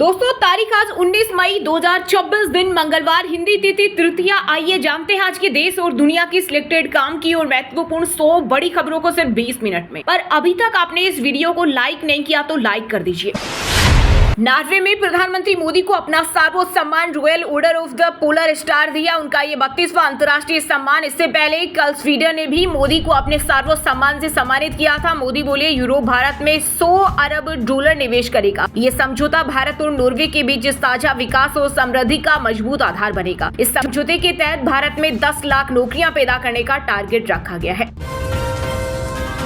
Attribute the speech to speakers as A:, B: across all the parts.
A: दोस्तों तारीख आज 19 मई 2026 दिन मंगलवार, हिंदी तिथि तृतीया। आइए जानते हैं आज के देश और दुनिया की सिलेक्टेड काम की और महत्वपूर्ण 100 बड़ी खबरों को सिर्फ 20 मिनट में। पर अभी तक आपने इस वीडियो को लाइक नहीं किया तो लाइक कर दीजिए। नॉर्वे में प्रधानमंत्री मोदी को अपना सर्वोच्च सम्मान royal order of the polar star दिया। उनका ये 32वां अंतर्राष्ट्रीय सम्मान। इससे पहले कल स्वीडन ने भी मोदी को अपने सर्वोच्च सम्मान से सम्मानित किया था। मोदी बोले यूरोप भारत में $100 अरब निवेश करेगा। ये समझौता भारत और नॉर्वे के बीच साझा विकास और समृद्धि का मजबूत आधार बनेगा। इस समझौते के तहत भारत में 10 लाख नौकरियां पैदा करने का टारगेट रखा गया है।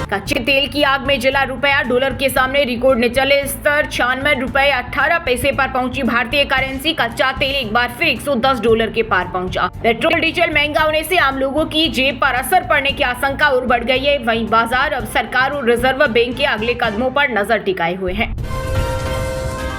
A: कच्चे तेल की आग में जला रुपया, डॉलर के सामने रिकॉर्ड निचले स्तर $96.18 पर पहुंची भारतीय करेंसी। कच्चा तेल एक बार फिर $110 के पार पहुंचा। पेट्रोल डीजल महंगा होने से आम लोगों की जेब पर असर पड़ने की आशंका और बढ़ गई है। वहीं बाजार अब सरकार और रिजर्व बैंक के अगले कदमों पर नजर टिकाए हुए हैं।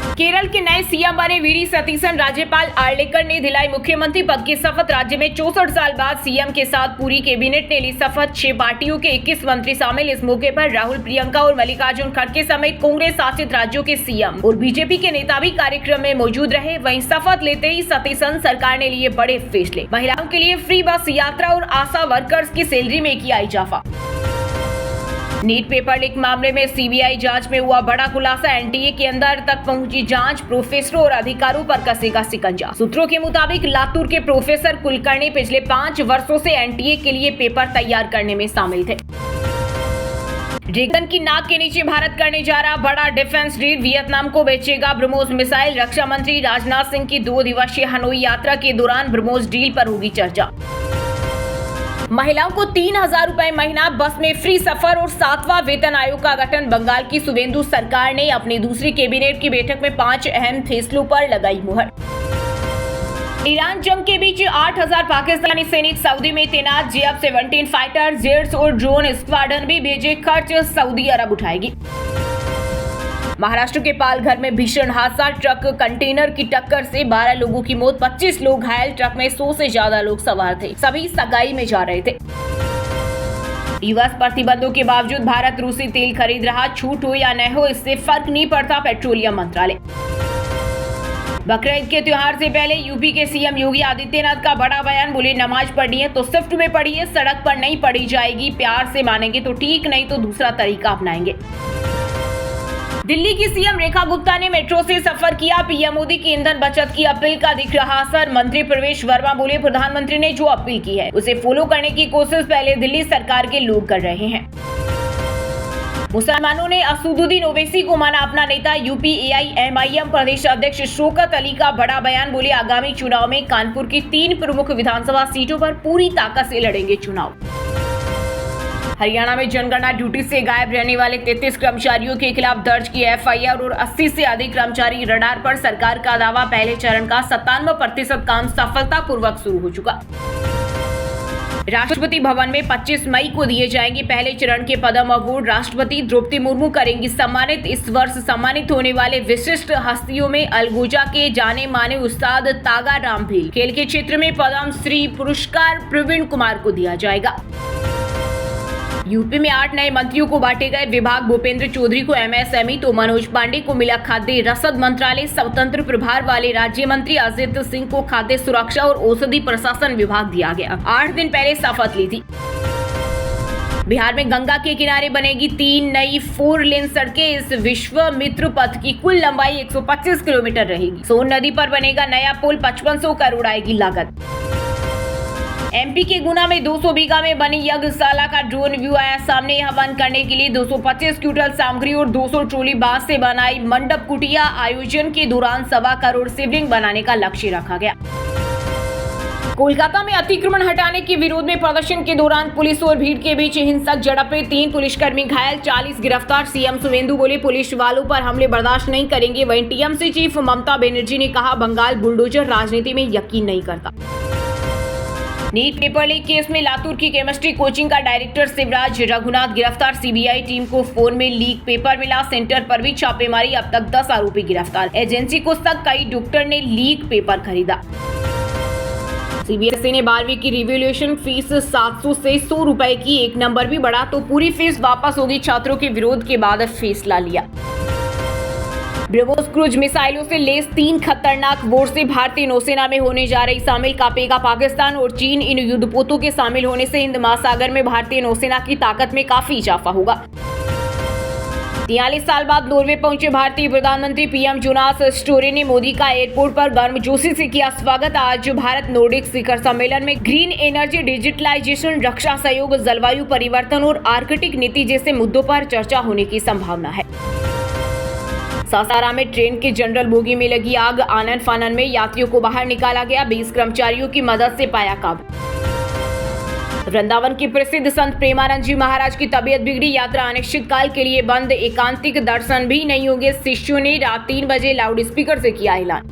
A: केरल के नए सीएम बने वीडी सतीसन। राज्यपाल आर्लेकर ने दिलाई मुख्यमंत्री पद की शपथ। राज्य में 64 साल बाद सीएम के साथ पूरी कैबिनेट ने ली शपथ। 6 पार्टियों के 21 मंत्री शामिल। इस मौके पर राहुल, प्रियंका और मल्लिकार्जुन खड़गे समेत कांग्रेस शासित राज्यों के सीएम और बीजेपी के नेता भी कार्यक्रम में मौजूद रहे। वहीं शपथ लेते ही सतीसन सरकार ने लिए बड़े फैसले। महिलाओं के लिए फ्री बस यात्रा और आशा वर्कर्स की सैलरी में किया इजाफा। नीट पेपर लीक मामले में सीबीआई जांच में हुआ बड़ा खुलासा। एनटीए के अंदर तक पहुंची जांच, प्रोफेसरों और अधिकारियों पर कसेगा शिकंजा। सूत्रों के मुताबिक लातूर के प्रोफेसर कुलकर्णी पिछले 5 वर्षों से एनटीए के लिए पेपर तैयार करने में शामिल थे। ड्रैगन की नाक के नीचे भारत करने जा रहा बड़ा डिफेंस डील। वियतनाम को बेचेगा ब्रह्मोस मिसाइल। रक्षा मंत्री राजनाथ सिंह की 2 दिवसीय हनोई यात्रा के दौरान ब्रह्मोस डील पर होगी चर्चा। महिलाओं को 3,000 रुपए महीना, बस में फ्री सफर और 7वां वेतन आयोग का गठन। बंगाल की शुभेंदु सरकार ने अपनी दूसरी कैबिनेट की बैठक में 5 अहम फैसलों पर लगाई मुहर। ईरान जंग के बीच 8,000 पाकिस्तानी सैनिक सऊदी में तैनात। JF-17 फाइटर जेट्स और ड्रोन स्क्वाड्रन भी भेजे। खर्च सऊदी अरब उठाएगी। महाराष्ट्र के पालघर में भीषण हादसा। ट्रक कंटेनर की टक्कर से 12 लोगों की मौत, 25 लोग घायल। ट्रक में 100 से ज्यादा लोग सवार थे। सभी सगाई में जा रहे थे। यूएस प्रतिबंधों के बावजूद भारत रूसी तेल खरीद रहा। छूट हो या न हो इससे फर्क नहीं पड़ता, पेट्रोलियम मंत्रालय। बकरीद के त्योहार से पहले यूपी के सीएम योगी आदित्यनाथ का बड़ा बयान। बोले नमाज पढ़नी है तो स्विफ्ट में पढ़िए, सड़क पर नहीं पढ़ी जाएगी। प्यार से मानेंगे तो ठीक, नहीं तो दूसरा तरीका अपनाएंगे। दिल्ली की सीएम रेखा गुप्ता ने मेट्रो से सफर किया। पीएम मोदी की ईंधन बचत की अपील का दिख रहा असर। मंत्री प्रवेश वर्मा बोले प्रधानमंत्री ने जो अपील की है उसे फॉलो करने की कोशिश पहले दिल्ली सरकार के लोग कर रहे हैं। मुसलमानों ने असदुद्दीन ओवैसी को माना अपना नेता। यूपी AIMIM प्रदेश अध्यक्ष शौकत अली का बड़ा बयान। बोले आगामी चुनाव में कानपुर की 3 प्रमुख विधानसभा सीटों पर पूरी ताकत से लड़ेंगे चुनाव। हरियाणा में जनगणना ड्यूटी से गायब रहने वाले 33 कर्मचारियों के खिलाफ दर्ज की FIR और 80 से अधिक कर्मचारी रडार पर। सरकार का दावा, पहले चरण का 97% काम सफलतापूर्वक शुरू हो चुका। राष्ट्रपति भवन में 25 मई को दिए जाएंगे पहले चरण के पद्म अवार्ड। राष्ट्रपति द्रौपदी मुर्मू करेंगी सम्मानित। इस वर्ष सम्मानित होने वाले विशिष्ट हस्तियों में अलगोजा के जाने माने उस्ताद तागा राम भी। खेल के क्षेत्र में पद्म श्री पुरस्कार प्रवीण कुमार को दिया जाएगा। यूपी में 8 नए मंत्रियों को बांटे गए विभाग। भूपेंद्र चौधरी को MSME तो मनोज पांडे को मिला खाद्य रसद मंत्रालय। स्वतंत्र प्रभार वाले राज्य मंत्री अजित सिंह को खाद्य सुरक्षा और औषधि प्रशासन विभाग दिया गया। 8 दिन पहले शपथ ली थी। बिहार में गंगा के किनारे बनेगी 3 नई 4 लेन सड़कें। इस विश्वामित्र पथ की कुल लंबाई 125 किलोमीटर रहेगी। सोन नदी पर बनेगा नया पुल, 5500 करोड़ आएगी लागत। MP के गुना में 200 बीघा में बनी यज्ञशाला का ड्रोन व्यू आया सामने। यह बंद करने के लिए 225 क्विंटल सामग्री और 200 ट्रॉली बांस से बनाई मंडप कुटिया। आयोजन के दौरान 1.25 करोड़ शिवलिंग बनाने का लक्ष्य रखा गया। कोलकाता में अतिक्रमण हटाने के विरोध में प्रदर्शन के दौरान पुलिस और भीड़ के बीच हिंसक झड़पें। 3 पुलिसकर्मी घायल, 40 गिरफ्तार। सीएम शुभेंदु बोले पुलिस वालों पर हमले बर्दाश्त नहीं करेंगे। वहीं TMC चीफ ममता बनर्जी ने कहा बंगाल बुलडोजर राजनीति में यकीन नहीं करता। नीट पेपर लीक केस में लातूर की केमिस्ट्री कोचिंग का डायरेक्टर शिवराज रघुनाथ गिरफ्तार। सीबीआई टीम को फोन में लीक पेपर मिला। सेंटर पर भी छापेमारी, अब तक 10 आरोपी गिरफ्तार। एजेंसी को शक, कई डॉक्टर ने लीक पेपर खरीदा। सीबीएसई ने 12वीं की रिवैल्यूएशन फीस 700 से 100 रुपए की। 1 नंबर भी बढ़ा तो पूरी फीस वापस होगी। छात्रों के विरोध के बाद फैसला लिया। ब्रह्मोस क्रूज मिसाइलों से लैस 3 खतरनाक बोट से भारतीय नौसेना में होने जा रही शामिल, कांपेगा पाकिस्तान और चीन। इन युद्धपोतों के शामिल होने से हिंद महासागर में भारतीय नौसेना की ताकत में काफी इजाफा होगा। 43 साल बाद नॉर्वे पहुंचे भारतीय प्रधानमंत्री पीएम जोनास स्टोरे ने मोदी का एयरपोर्ट पर गर्मजोशी से किया स्वागत। आज भारत नॉर्डिक शिखर सम्मेलन में ग्रीन एनर्जी, डिजिटलाइजेशन, रक्षा सहयोग, जलवायु परिवर्तन और आर्कटिक नीति जैसे मुद्दों पर चर्चा होने की संभावना है। सासाराम में ट्रेन के जनरल बोगी में लगी आग, आनन फानन में यात्रियों को बाहर निकाला गया, 20 कर्मचारियों की मदद से पाया काबू। वृंदावन के प्रसिद्ध संत प्रेमानंद जी महाराज की तबीयत बिगड़ी, यात्रा अनिश्चित काल के लिए बंद, एकांतिक दर्शन भी नहीं होंगे। शिष्यों ने रात 3 बजे लाउड स्पीकर से किया ऐलान।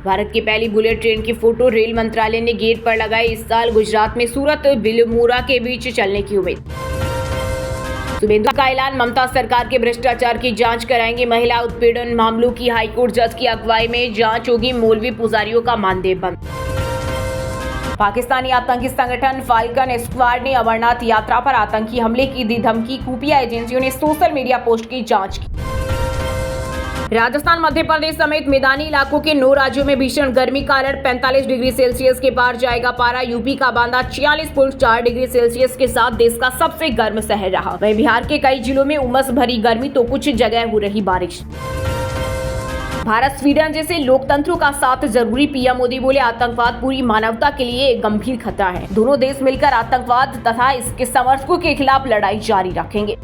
A: भारत की पहली बुलेट ट्रेन की फोटो रेल मंत्रालय ने गेट पर लगाई। इस साल गुजरात में सूरत बिलमोरा के बीच चलने की उम्मीद। शुभेंदु का ऐलान, ममता सरकार के भ्रष्टाचार की जांच कराएंगे। महिला उत्पीड़न मामलों की हाईकोर्ट जज की अगुवाई में जांच होगी। मौलवी पुजारियों का मानदेय बंद। पाकिस्तानी आतंकी संगठन फाल्कन स्क्वाड ने अमरनाथ यात्रा पर आतंकी हमले की दी धमकी, खुफिया एजेंसियों ने सोशल मीडिया पोस्ट की जांच की। राजस्थान, मध्य प्रदेश समेत मैदानी इलाकों के 9 राज्यों में भीषण गर्मी कारण 45 डिग्री सेल्सियस के पार जाएगा पारा। यूपी का बांदा 46.4 डिग्री सेल्सियस के साथ देश का सबसे गर्म शहर रहा। वहीं बिहार के कई जिलों में उमस भरी गर्मी तो कुछ जगह हो रही बारिश। भारत स्वीडन जैसे लोकतंत्रों का साथ जरूरी, पीएम मोदी बोले, आतंकवाद पूरी मानवता के लिए एक गंभीर खतरा है। दोनों देश मिलकर आतंकवाद तथा इसके समर्थकों के खिलाफ लड़ाई जारी रखेंगे।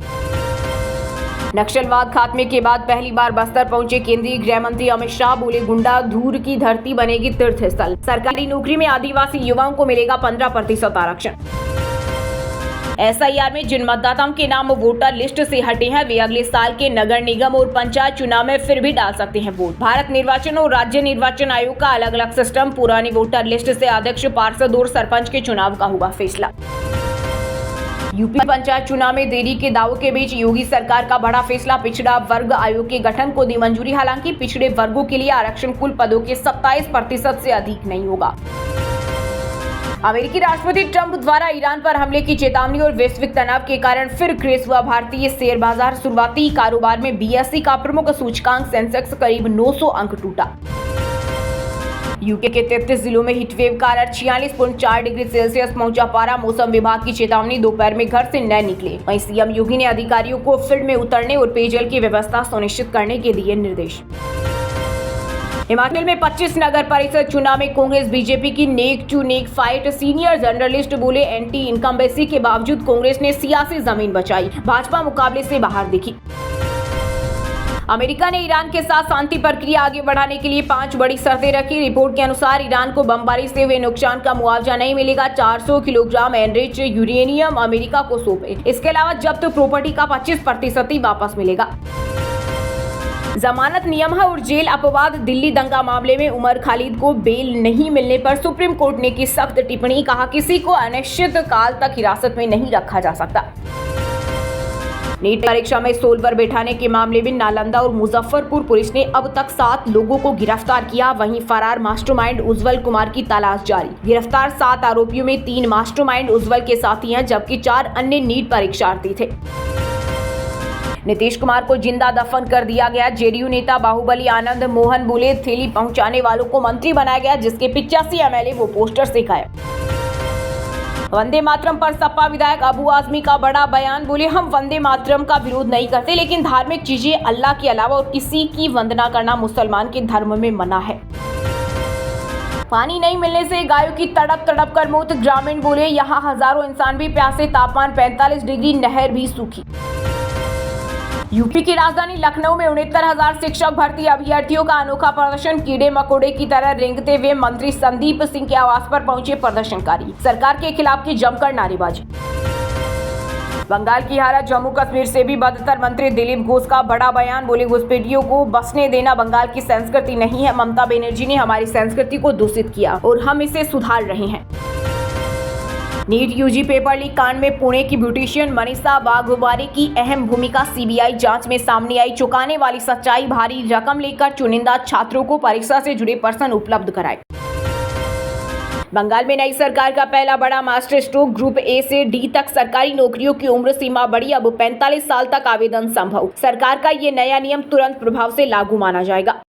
A: नक्सलवाद खात्मे के बाद पहली बार बस्तर पहुंचे केंद्रीय गृह मंत्री अमित शाह, बोले, गुंडा धूर की धरती बनेगी तीर्थ स्थल। सरकारी नौकरी में आदिवासी युवाओं को मिलेगा 15% आरक्षण। एसआईआर में जिन मतदाताओं के नाम वोटर लिस्ट से हटे हैं वे अगले साल के नगर निगम और पंचायत चुनाव में फिर भी डाल सकते हैं वोट। भारत निर्वाचन और राज्य निर्वाचन आयोग का अलग अलग सिस्टम, पुरानी वोटर लिस्ट से अध्यक्ष, पार्षद और सरपंच के चुनाव का हुआ फैसला। यूपी पंचायत चुनाव में देरी के दावों के बीच योगी सरकार का बड़ा फैसला, पिछड़ा वर्ग आयोग के गठन को दी मंजूरी। हालांकि पिछड़े वर्गों के लिए आरक्षण कुल पदों के 27% से अधिक नहीं होगा। अमेरिकी राष्ट्रपति ट्रंप द्वारा ईरान पर हमले की चेतावनी और वैश्विक तनाव के कारण फिर क्रैश हुआ भारतीय शेयर बाजार। शुरुआती कारोबार में बीएसई का प्रमुख सूचकांक सेंसेक्स करीब 900 अंक टूटा। यूके के 33 जिलों में हीटवेव कारण 46.4 डिग्री सेल्सियस पहुंचा पारा। मौसम विभाग की चेतावनी, दोपहर में घर से न निकले। वहीं सीएम योगी ने अधिकारियों को फील्ड में उतरने और पेयजल की व्यवस्था सुनिश्चित करने के दिए निर्देश। हिमाचल में 25 नगर परिषद चुनाव में कांग्रेस बीजेपी की neck to neck fight. Senior journalist बोले, एंटी इनकम्बेंसी के बावजूद कांग्रेस ने सियासी जमीन बचाई, भाजपा मुकाबले से बाहर दिखी। अमेरिका ने ईरान के साथ शांति प्रक्रिया आगे बढ़ाने के लिए 5 बड़ी शर्तें रखी। रिपोर्ट के अनुसार ईरान को बमबारी से हुए नुकसान का मुआवजा नहीं मिलेगा। 400 किलोग्राम एनरिच यूरेनियम अमेरिका को सौंपे। इसके अलावा जब्त प्रॉपर्टी का 25% ही वापस मिलेगा। जमानत नियम और जेल अपवाद, दिल्ली दंगा मामले में उमर खालिद को बेल नहीं मिलने पर सुप्रीम कोर्ट ने की सख्त टिप्पणी, कहा, किसी को अनिश्चित काल तक हिरासत में नहीं रखा जा सकता। नीट परीक्षा में सोल्वर बैठाने के मामले में नालंदा और मुजफ्फरपुर पुलिस ने अब तक 7 लोगों को गिरफ्तार किया। वहीं फरार मास्टरमाइंड उज्जवल कुमार की तलाश जारी। गिरफ्तार 7 आरोपियों में 3 मास्टरमाइंड उज्जवल के साथी हैं, जबकि 4 अन्य नीट परीक्षार्थी थे। नीतीश कुमार को जिंदा दफन कर दिया गया। जेडीयू नेता बाहुबली आनंद मोहन बोले, थैली पहुंचाने वालों को मंत्री बनाया गया, जिसके 85 एमएलए वो पोस्टर से गायब। वंदे मातरम पर सपा विधायक अबू आजमी का बड़ा बयान, बोले, हम वंदे मातरम का विरोध नहीं करते, लेकिन धार्मिक चीजें अल्लाह के अलावा और किसी की वंदना करना मुसलमान के धर्म में मना है। पानी नहीं मिलने से गायों की तड़प तड़प कर मौत। ग्रामीण बोले, यहाँ हजारों इंसान भी प्यासे, तापमान 45 डिग्री, नहर भी सूखी। यूपी की राजधानी लखनऊ में 69,000 शिक्षक भर्ती अभ्यर्थियों का अनोखा प्रदर्शन। कीड़े मकोड़े की तरह रेंगते हुए मंत्री संदीप सिंह के आवास पर पहुंचे प्रदर्शनकारी। सरकार के खिलाफ की जमकर नारेबाजी। बंगाल की हालत जम्मू कश्मीर से भी बदतर, मंत्री दिलीप घोष का बड़ा बयान, बोले, घुसपैठियों को बसने देना बंगाल की संस्कृति नहीं है। ममता बनर्जी ने हमारी संस्कृति को दूषित किया और हम इसे सुधार रहे हैं। नीट यूजी पेपर लीक कांड में पुणे की ब्यूटिशियन मनीषा वाघवारी की अहम भूमिका। सीबीआई जांच में सामने आई चौंकाने वाली सच्चाई। भारी रकम लेकर चुनिंदा छात्रों को परीक्षा से जुड़े पर्सन उपलब्ध कराए। बंगाल में नई सरकार का पहला बड़ा मास्टर स्ट्रोक, ग्रुप ए से डी तक सरकारी नौकरियों की उम्र सीमा बढ़ी, अब 45 साल तक आवेदन संभव। सरकार का ये नया नियम तुरंत प्रभाव से लागू माना जाएगा।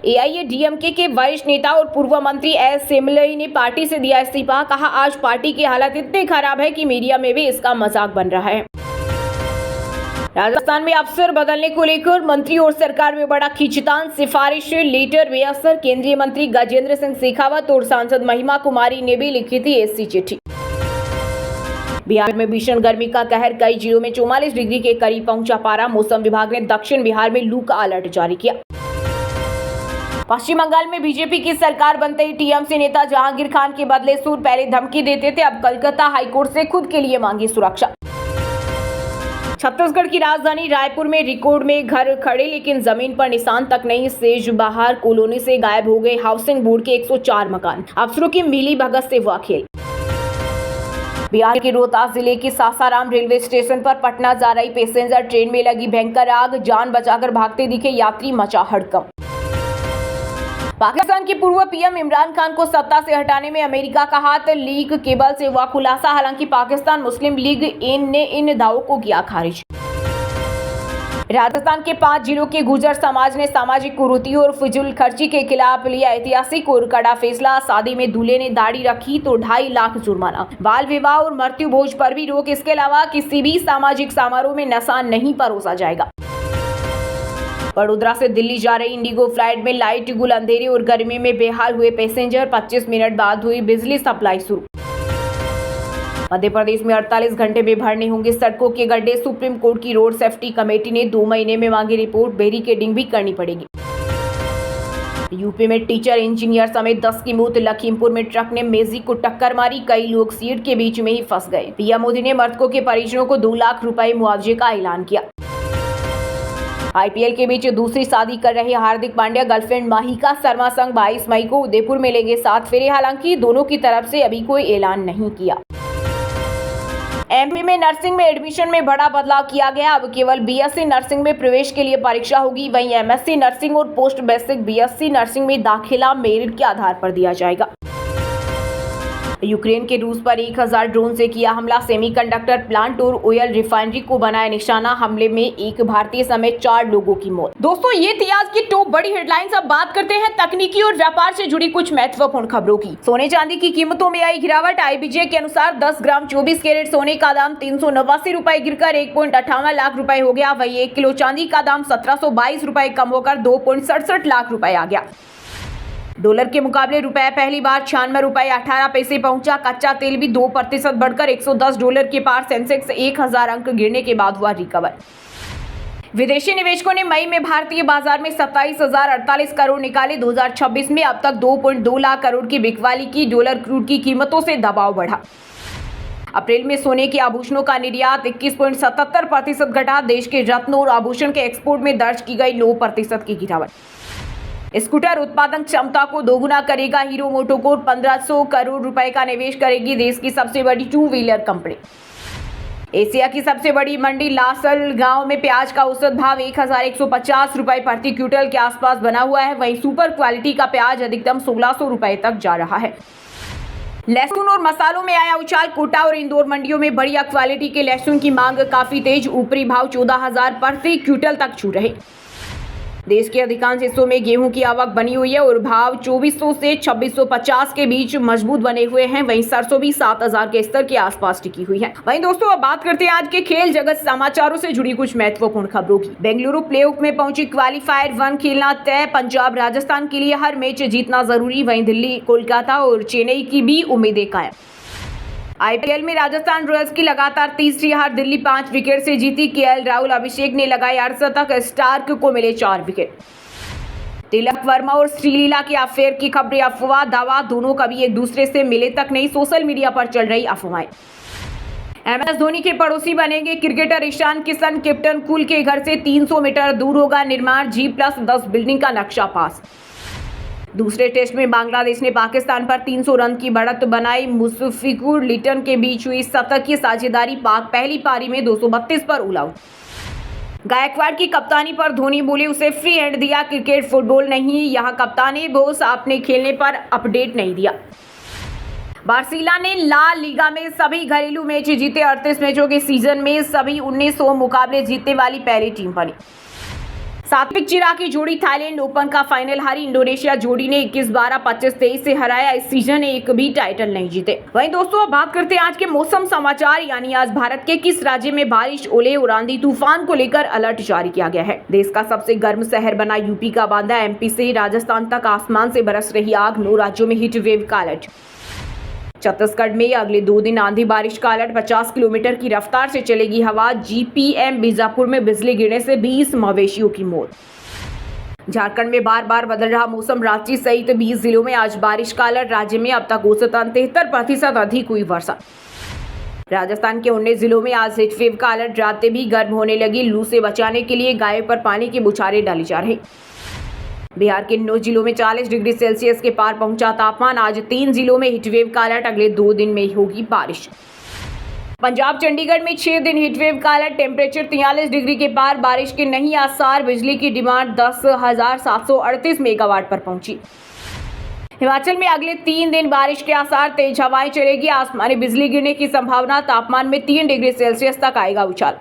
A: एआईएडीएमके के वरिष्ठ नेता और पूर्व मंत्री एस सेमलई ने पार्टी से दिया इस्तीफा। कहा, आज पार्टी की हालत इतनी खराब है कि मीडिया में भी इसका मजाक बन रहा है। राजस्थान में अफसर बदलने को लेकर मंत्री और सरकार में बड़ा खींचतान, सिफारिश लेटर बेअसर। केंद्रीय मंत्री गजेंद्र सिंह शेखावत और सांसद महिमा कुमारी ने भी लिखी थी ऐसी चिट्ठी। बिहार में भीषण गर्मी का कहर, कई जिलों में 44 डिग्री के करीब पहुंचा पारा। मौसम विभाग ने दक्षिण बिहार में लू का अलर्ट जारी किया। पश्चिम बंगाल में बीजेपी की सरकार बनते ही टीएमसी नेता जहांगीर खान के बदले सुर, पहले धमकी देते थे, अब कलकत्ता हाईकोर्ट से खुद के लिए मांगी सुरक्षा। छत्तीसगढ़ की राजधानी रायपुर में रिकॉर्ड में घर खड़े, लेकिन जमीन पर निशान तक नहीं। सेज बहार कॉलोनी से गायब हो गए हाउसिंग बोर्ड के 104 मकान। अफसरों की मिली भगत से हुआ खेल। बिहार के रोहतास जिले की सासाराम रेलवे स्टेशन पर पटना जा रही पैसेंजर ट्रेन में लगी भयंकर आग, जान बचाकर भागते दिखे यात्री, मचा हड़कंप। पाकिस्तान के पूर्व पीएम इमरान खान को सत्ता से हटाने में अमेरिका का हाथ, लीग केबल से हुआ खुलासा। हालांकि पाकिस्तान मुस्लिम लीग ने इन दावों को किया खारिज। राजस्थान के 5 जिलों के गुर्जर समाज ने सामाजिक कुरीतियों और फिजूल खर्ची के खिलाफ लिया ऐतिहासिक और कड़ा फैसला। शादी में दूल्हे ने दाढ़ी रखी तो 2.5 लाख जुर्माना। बाल विवाह और मृत्यु भोज पर भी रोक। इसके अलावा किसी भी सामाजिक समारोह में नशा नहीं परोसा जाएगा। वडोदरा से दिल्ली जा रही इंडिगो फ्लाइट में लाइट गुल, अंधेरे और गर्मी में बेहाल हुए पैसेंजर। 25 मिनट बाद हुई बिजली सप्लाई शुरू। मध्य प्रदेश में 48 घंटे में भरने होंगे सड़कों के गड्ढे। सुप्रीम कोर्ट की रोड सेफ्टी कमेटी ने 2 महीने में मांगी रिपोर्ट, बैरिकेडिंग भी करनी पड़ेगी। यूपी में टीचर, इंजीनियर समेत 10 की मौत। लखीमपुर में ट्रक ने मैजिक को टक्कर मारी, कई लोग सीट के बीच में ही फंस गए। पीएम मोदी ने मृतकों के परिजनों को 2 लाख रुपए मुआवजे का ऐलान किया। आईपीएल के बीच दूसरी शादी कर रहे हार्दिक पांड्या गर्लफ्रेंड माहिका शर्मा संग 22 मई को उदयपुर में लेंगे 7 फेरे। हालांकि दोनों की तरफ से अभी कोई ऐलान नहीं किया। एमपी में नर्सिंग में एडमिशन में बड़ा बदलाव किया गया। अब केवल बीएससी नर्सिंग में प्रवेश के लिए परीक्षा होगी। वहीं एमएससी नर्सिंग और पोस्ट बेसिक बीएससी नर्सिंग में दाखिला मेरिट के आधार पर दिया जाएगा। यूक्रेन के रूस पर 1000 ड्रोन से किया हमला। सेमीकंडक्टर प्लांट और ऑयल रिफाइनरी को बनाया निशाना। हमले में एक भारतीय समेत 4 लोगों की मौत। दोस्तों, ये थी आज की टॉप बड़ी हेडलाइंस। अब बात करते हैं तकनीकी और व्यापार से जुड़ी कुछ महत्वपूर्ण खबरों की। सोने चांदी की कीमतों में आई गिरावट। आईबीजे के अनुसार 10 ग्राम 24 कैरेट सोने का दाम 389 रुपए गिरकर 1.58 लाख रुपए हो गया। वहीं 1 किलो चांदी का दाम 1722 रुपए कम होकर 2.67 लाख रुपए आ गया। डॉलर के मुकाबले रुपए पहली बार 96 रुपए 18 पैसे पहुंचा। कच्चा तेल भी 2% बढ़कर 110 डॉलर के पार। सेंसेक्स 1000 अंक गिरने के बाद हुआ रिकवर। विदेशी निवेशकों ने मई में भारतीय बाजार में 27,048 करोड़ निकाले। 2026 में अब तक 2.2 लाख करोड़ की बिकवाली की। डॉलर क्रूड की कीमतों से दबाव बढ़ा। अप्रैल में सोने के आभूषणों का निर्यात 21.77% घटा। देश के रत्न और आभूषण के एक्सपोर्ट में दर्ज की गई 9% की गिरावट। स्कूटर उत्पादन क्षमता को दोगुना करेगा हीरो मोटोकॉर्प। 1500 करोड़ रुपए का निवेश करेगी देश की सबसे बड़ी 2 व्हीलर कंपनी। एशिया की सबसे बड़ी मंडी लासल गांव में प्याज का औसत भाव 1150 रुपए प्रति क्विंटल के आसपास बना हुआ है। वहीं सुपर क्वालिटी का प्याज अधिकतम 1600 रुपए तक जा रहा है। लहसुन और मसालों में आया उछाल। कोटा और इंदौर मंडियों में बढ़िया क्वालिटी के लहसुन की मांग काफी तेज। ऊपरी भाव 14,000 प्रति क्विंटल तक छू रहे। देश के अधिकांश हिस्सों में गेहूं की आवक बनी हुई है और भाव 2400 से 2650 के बीच मजबूत बने हुए हैं। वहीं सरसों भी 7000 के स्तर के आसपास टिकी हुई है। वहीं दोस्तों, अब बात करते हैं आज के खेल जगत समाचारों से जुड़ी कुछ महत्वपूर्ण खबरों की। बेंगलुरु प्लेऑफ में पहुंची, क्वालीफायर 1 खेलना तय। पंजाब राजस्थान के लिए हर मैच जीतना जरूरी। वहीं दिल्ली, कोलकाता और चेन्नई की भी उम्मीदें कायम। आईपीएल में राजस्थान रॉयल्स की लगातार तीसरी हार। दिल्ली 5 विकेट से जीती। केएल राहुल, अभिषेक ने लगाए अर्धशतक। स्टार्क को मिले 4 विकेट। तिलक वर्मा और श्रीलीला के अफेयर की खबरें अफवाह दावा, दोनों कभी एक दूसरे से मिले तक नहीं। सोशल मीडिया पर चल रही अफवाहें। एमएस धोनी के पड़ोसी बनेंगे cricketer Ishan Kishan. Captain cool के घर से 300 मीटर दूर होगा निर्माण। G+10 बिल्डिंग का नक्शा पास। दूसरे टेस्ट में बांग्लादेश ने पाकिस्तान पर 300 रन की बढ़त बनाई। मुशफिकुर लिटन के बीच हुई शतकीय साझेदारी। पाक पहली पारी में 232 पर ऑल आउट। गायकवाड़ की कप्तानी पर धोनी बोले उसे फ्री हैंड दिया, क्रिकेट फुटबॉल नहीं, यहाँ कप्तानी बोस आपने खेलने पर अपडेट नहीं दिया। बार्सिलोना ने ला लीगा में सभी घरेलू मैच जीते, 38 मैचों के सीजन में सभी 1900 मुकाबले जीतने वाली पहली टीम बनी। सात्विक चिराग की जोड़ी थाईलैंड ओपन का फाइनल हारी, इंडोनेशिया जोड़ी ने 21-12, 25-23 से हराया। इस सीजन एक भी टाइटल नहीं जीते। वहीं दोस्तों अब बात करते हैं आज के मौसम समाचार, यानी आज भारत के किस राज्य में बारिश, ओले और आंधी तूफान को लेकर अलर्ट जारी किया गया है। देश का सबसे गर्म शहर बना यूपी का बांदा, एमपी से राजस्थान तक आसमान से बरस रही आग, 9 राज्यों में हीट वेव का अलर्ट। छत्तीसगढ़ में अगले 2 दिन आंधी बारिश का अलर्ट, 50 किलोमीटर की रफ्तार से चलेगी हवा। जीपीएम बीजापुर में बिजली गिरने से 20 मवेशियों की मौत। झारखंड में बार बार बदल रहा मौसम, रांची सहित 20 जिलों में आज बारिश का अलर्ट। राज्य में अब तक औसतन 73% अधिक हुई वर्षा। राजस्थान के 19 जिलों में आज हीटवेव का अलर्ट, रातें भी गर्म होने लगी। लू से बचाने के लिए गायों पर पानी की बौछारें डाली जा रही। बिहार के 9 जिलों में 40 डिग्री सेल्सियस के पार पहुंचा तापमान। आज 3 जिलों में हीटवेव का अलर्ट, अगले 2 दिन में होगी बारिश। पंजाब चंडीगढ़ में 6 दिन हीटवेव का अलर्ट, टेम्परेचर 43 डिग्री के पार, बारिश के नहीं आसार। बिजली की डिमांड 10,738 मेगावाट पर पहुंची। हिमाचल में अगले 3 दिन बारिश के आसार, तेज हवाएं चलेगी, आसमानी बिजली गिरने की संभावना। तापमान में 3 डिग्री सेल्सियस तक आएगा उछाल।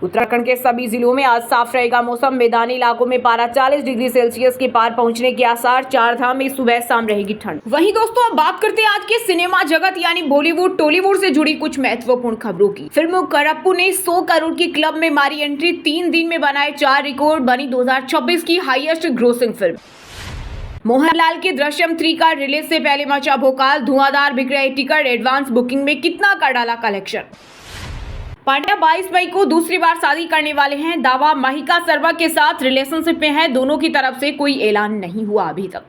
A: उत्तराखंड के सभी जिलों में आज साफ रहेगा मौसम, मैदानी इलाकों में पारा 40 डिग्री सेल्सियस के पार पहुंचने के आसार। 4 धाम में सुबह शाम रहेगी ठंड। वहीं दोस्तों अब बात करते हैं आज के सिनेमा जगत यानी बॉलीवुड टॉलीवुड से जुड़ी कुछ महत्वपूर्ण खबरों की। फिल्म करप्पू ने 100 करोड़ की क्लब में मारी एंट्री, 3 दिन में बनाए 4 रिकॉर्ड, बनी 2026 की हाईएस्ट ग्रोसिंग फिल्म। मोहनलाल की दृश्यम 3 का रिलीज से पहले मचा भोकाल, धुआंधार बिक रहे टिकट, एडवांस बुकिंग में कितना का डाला कलेक्शन। पांड्या 22 मई को दूसरी बार शादी करने वाले हैं, दावा महिका शर्मा के साथ रिलेशनशिप में है, दोनों की तरफ से कोई ऐलान नहीं हुआ अभी तक।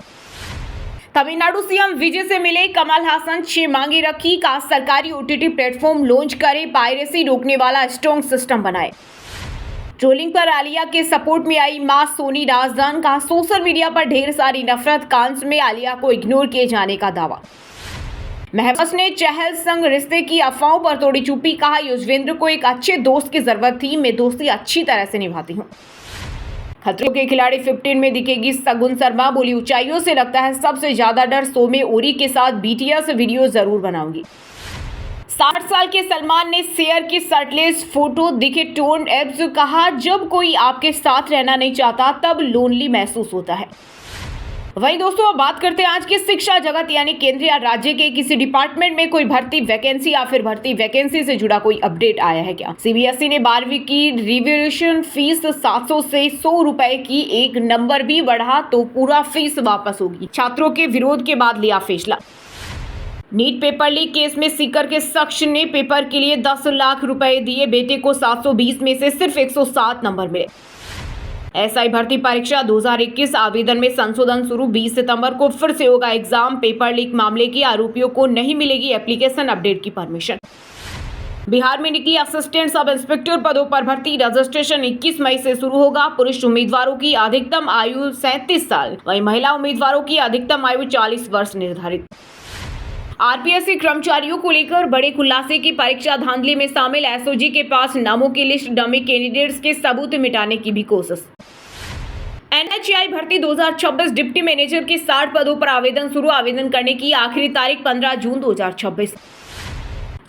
A: तमिलनाडु सीएम विजय से मिले कमल हासन, 6 मांगे रखी, कहा सरकारी ओटीटी प्लेटफॉर्म लॉन्च करे, पायरेसी रोकने वाला स्ट्रॉन्ग सिस्टम बनाए। ट्रोलिंग पर आलिया के सपोर्ट में आई मां सोनी राजदान, कहा सोशल मीडिया पर ढेर सारी नफरत, कांस में आलिया को इग्नोर किए जाने का दावा। महबूस ने चहल संग रिश्ते की अफवाहों पर तोड़ी चुप्पी, कहा युजवेंद्र को एक अच्छे दोस्त की जरूरत थी, मैं दोस्ती अच्छी तरह से निभाती हूँ। खतरों के खिलाड़ी 15 में दिखेगी सगुन शर्मा, बोली ऊंचाइयों से लगता है सबसे ज्यादा डर, शो में ओरी के साथ बीटीएस वीडियो जरूर बनाऊंगी। 60 साल के सलमान ने शेयर की शर्टलेस फोटो, दिखे टोन एब्स, कहा जब कोई आपके साथ रहना नहीं चाहता तब लोनली महसूस होता है। वहीं दोस्तों अब बात करते हैं आज के शिक्षा जगत यानी केंद्र या राज्य के किसी डिपार्टमेंट में कोई भर्ती वैकेंसी या फिर भर्ती वैकेंसी से जुड़ा कोई अपडेट आया है क्या। सीबीएसई ने 12वीं की रिवोल्यूशन फीस 700 से 100 रुपए की, एक नंबर भी बढ़ा तो पूरा फीस वापस होगी। छात्रों के विरोध के बाद लिया फैसला। नीट पेपर लीक केस में सीकर के शख्स ने पेपर के लिए 10 लाख रुपए दिए, बेटे को 720 में से सिर्फ 107 नंबर मिले। एसआई भर्ती परीक्षा 2021 आवेदन में संशोधन शुरू, 20 सितंबर को फिर से होगा एग्जाम। पेपर लीक मामले के आरोपियों को नहीं मिलेगी एप्लीकेशन अपडेट की परमिशन। बिहार में निकली असिस्टेंट सब इंस्पेक्टर पदों पर भर्ती, रजिस्ट्रेशन 21 मई से शुरू होगा। पुरुष उम्मीदवारों की अधिकतम आयु 37 साल, वहीं महिला उम्मीदवारों की अधिकतम आयु 40 वर्ष निर्धारित। आरपीएससी कर्मचारियों को लेकर बड़े खुलासे की, परीक्षा धांधली में शामिल एसओजी के पास नामों की लिस्ट, डमी कैंडिडेट्स के सबूत मिटाने की भी कोशिश। एनएचआई भर्ती 2026 डिप्टी मैनेजर के 60 पदों पर आवेदन शुरू, आवेदन करने की आखिरी तारीख 15 जून 2026।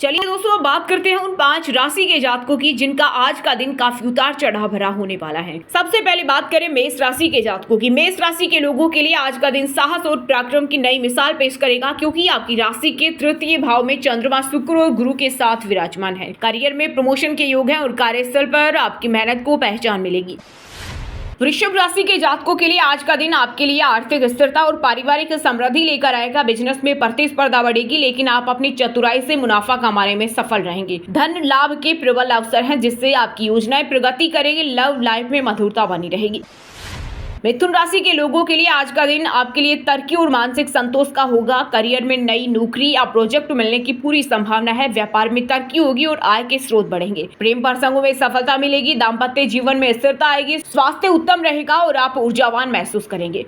A: चलिए दोस्तों अब बात करते हैं उन 5 राशि के जातकों की जिनका आज का दिन काफी उतार चढ़ाव भरा होने वाला है। सबसे पहले बात करें मेष राशि के जातकों की। मेष राशि के लोगों के लिए आज का दिन साहस और पराक्रम की नई मिसाल पेश करेगा, क्योंकि आपकी राशि के तृतीय भाव में चंद्रमा, शुक्र और गुरु के साथ विराजमान है। करियर में प्रमोशन के योग है और कार्यस्थल पर आपकी मेहनत को पहचान मिलेगी। वृषभ राशि के जातकों के लिए आज का दिन आपके लिए आर्थिक स्थिरता और पारिवारिक समृद्धि लेकर आएगा। बिजनेस में प्रतिस्पर्धा बढ़ेगी, लेकिन आप अपनी चतुराई से मुनाफा कमाने में सफल रहेंगे। धन लाभ के प्रबल अवसर हैं, जिससे आपकी योजनाएं प्रगति करेंगी। लव लाइफ में मधुरता बनी रहेगी। मिथुन राशि के लोगों के लिए आज का दिन आपके लिए तरक्की और मानसिक संतोष का होगा। करियर में नई नौकरी या प्रोजेक्ट मिलने की पूरी संभावना है। व्यापार में तरक्की होगी और आय के स्रोत बढ़ेंगे। प्रेम प्रसंगों में सफलता मिलेगी। दाम्पत्य जीवन में स्थिरता आएगी। स्वास्थ्य उत्तम रहेगा और आप ऊर्जावान महसूस करेंगे।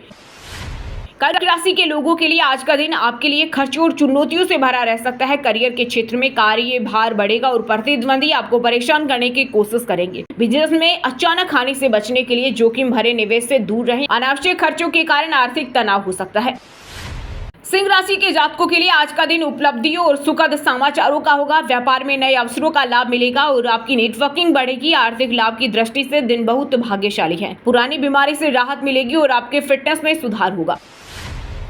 A: कर्क राशि के लोगों के लिए आज का दिन आपके लिए खर्चों और चुनौतियों से भरा रह सकता है। करियर के क्षेत्र में कार्य भार बढ़ेगा और प्रतिद्वंदी आपको परेशान करने की कोशिश करेंगे। बिजनेस में अचानक हानि से बचने के लिए जोखिम भरे निवेश से दूर रहें। अनावश्यक खर्चों के कारण आर्थिक तनाव हो सकता है। सिंह राशि के जातकों के लिए आज का दिन उपलब्धियों और सुखद समाचारों का होगा। व्यापार में नए अवसरों का लाभ मिलेगा और आपकी नेटवर्किंग बढ़ेगी। आर्थिक लाभ की दृष्टि से दिन बहुत भाग्यशाली है। पुरानी बीमारी से राहत मिलेगी और आपके फिटनेस में सुधार होगा।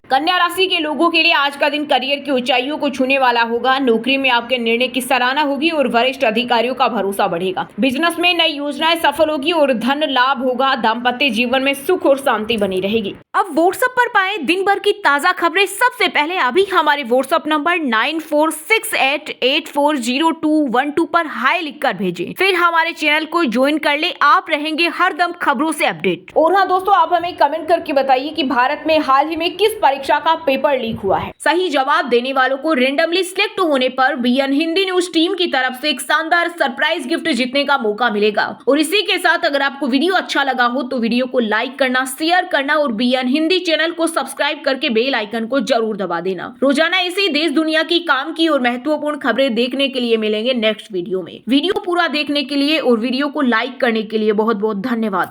A: कन्या राशि के लोगों के लिए आज का दिन करियर की ऊंचाइयों को छूने वाला होगा। नौकरी में आपके निर्णय की सराहना होगी और वरिष्ठ अधिकारियों का भरोसा बढ़ेगा। बिजनेस में नई योजनाएं सफल होगी और धन लाभ होगा। दाम्पत्य जीवन में सुख और शांति बनी रहेगी। अब व्हाट्सएप पर पाए दिन भर की ताजा खबरें सबसे पहले अभी हमारे व्हाट्सएप नंबर 9468840212 पर हाई लिखकर भेजें। फिर हमारे चैनल को ज्वाइन कर ले। आप रहेंगे हरदम खबरों से अपडेट। और हाँ दोस्तों, आप हमें कमेंट करके बताइए कि भारत में हाल ही में किस परीक्षा का पेपर लीक हुआ है। सही जवाब देने वालों को रेंडमली सिलेक्ट होने पर बीएन हिंदी न्यूज टीम की तरफ से एक शानदार सरप्राइज गिफ्ट जीतने का मौका मिलेगा। और इसी के साथ अगर आपको वीडियो अच्छा लगा हो तो वीडियो को लाइक करना, शेयर करना और बीएन हिंदी चैनल को सब्सक्राइब करके बेल आइकन को जरूर दबा देना। रोजाना इसी देश दुनिया की काम की और महत्वपूर्ण खबरें देखने के लिए मिलेंगे नेक्स्ट वीडियो में। वीडियो पूरा देखने के लिए और वीडियो को लाइक करने के लिए बहुत बहुत धन्यवाद।